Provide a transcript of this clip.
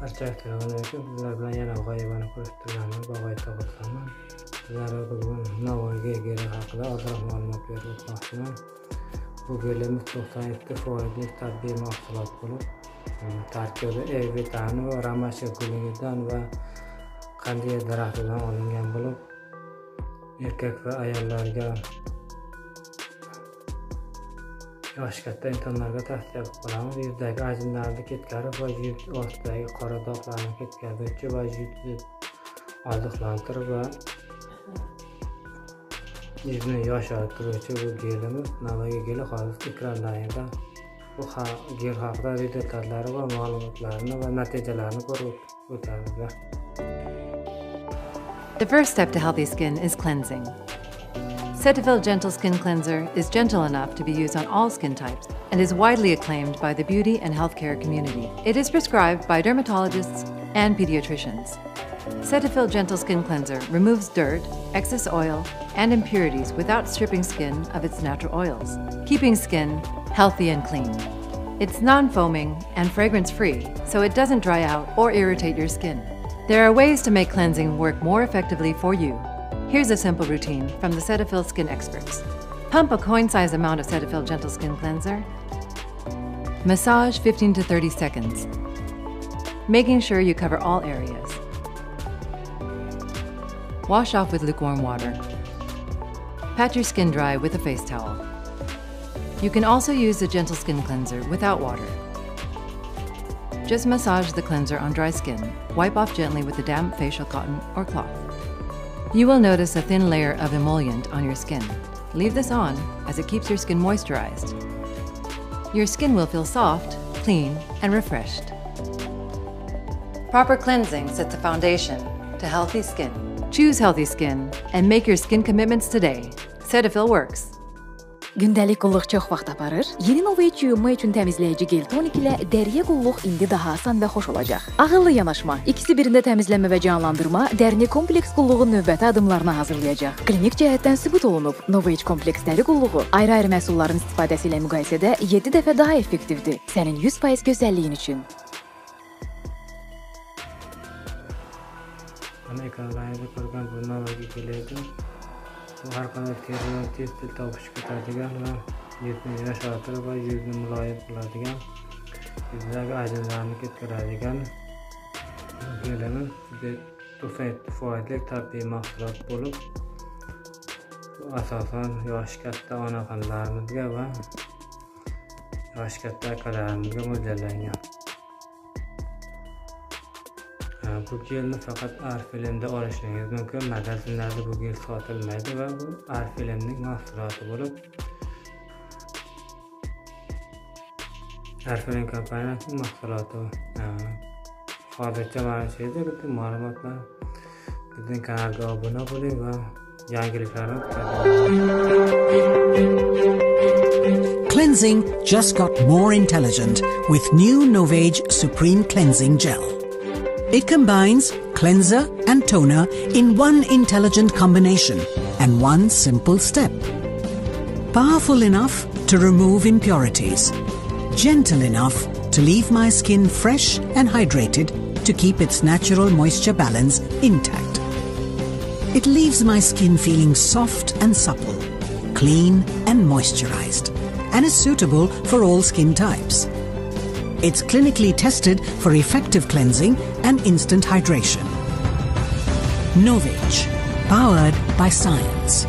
Arçak telefonlarga sizlar bilan yana g'oyibona ko'rishtirganini bag'oyta qilsaman. Sizlarga bugun Navoiyga geli haqida ozroq ma'lumot berib o'tmoqchiman. Bu gelimiz 97% tabiiy mahsulot bo'lib, tarkibi E vitamini va romasha gulidan va qandiya daraxtidan olingan bo'lib, erkak va ayollarga yosh katta insonlarga tavsiya qilamiz. Yuzdagi ajinlarni ketkazib va yuz ostidagi qora dog'larni ketkazuvchi va yuzni oziqlantirib va yuzni yoshartiruvchi bu gelimiz Navoiy geli hozir ekranlarida bu gel haqida detallarni va ma'lumotlarni va natijalarini ko'rib o'tamiz. The first step to healthy skin is cleansing. Cetaphil Gentle Skin Cleanser is gentle enough to be used on all skin types and is widely acclaimed by the beauty and healthcare community. It is prescribed by dermatologists and pediatricians. Cetaphil Gentle Skin Cleanser removes dirt, excess oil, and impurities without stripping skin of its natural oils, keeping skin healthy and clean. It's non-foaming and fragrance-free, so it doesn't dry out or irritate your skin. There are ways to make cleansing work more effectively for you. Here's a simple routine from the Cetaphil skin experts. Pump a coin-sized amount of Cetaphil Gentle Skin Cleanser. Massage 15 to 30 seconds, making sure you cover all areas. Wash off with lukewarm water. Pat your skin dry with a face towel. You can also use the Gentle Skin Cleanser without water. Just massage the cleanser on dry skin. Wipe off gently with a damp facial cotton or cloth. You will notice a thin layer of emollient on your skin. Leave this on as it keeps your skin moisturized. Your skin will feel soft, clean, and refreshed. Proper cleansing sets the foundation to healthy skin. Choose healthy skin and make your skin commitments today. Cetaphil works. Gündəlik qulluq çox vaxt aparır. Yeni Novage yuyunma üçün təmizləyici gel tonik ilə dəriyə qulluq indi daha asan və xoş olacaq. Ağıllı yanaşma, ikisi birində təmizləmə və canlandırma dərini kompleks qulluğun növbəti adımlarına hazırlayacaq. Klinik cəhətdən sübut olunub, Novage kompleks dəri qulluğu ayrı-ayrı məhsulların istifadəsi ilə müqayisədə 7 dəfə daha effektivdir. Sənin 100% gözəlliyin üçün. Ana ekranlarda ko'rgan bu Navoiy gelida har qanday terini tez topish ketadigan va yuzni yoshartirib va yuzni muloyim qiladigan, yuzdagi ajinlarni ketkazadigan gelimiz 97% tabiiy mahsulot bo'lib, asosan yosh katta onaxonlarimizga va yosh katta akalarimizga mo'ljallangan. Bu gelni faqat Arfilimda olishingiz mumkin. Magazinlarda bu gel sotilmaydi va bu Arfilimning mahsuloti bo'lib, Arfilim kompaniyasining mahsuloti. Hozircha mana shu yerda butun ma'lumotlar. Bizning kanalga obuna bo'ling va yangiliklarni Cleansing just got more intelligent with new Novage Supreme Cleansing Gel. It combines cleanser and toner in one intelligent combination and one simple step. Powerful enough to remove impurities, gentle enough to leave my skin fresh and hydrated to keep its natural moisture balance intact. It leaves my skin feeling soft and supple, clean and moisturized, and is suitable for all skin types. It's clinically tested for effective cleansing and instant hydration. Novage, powered by science.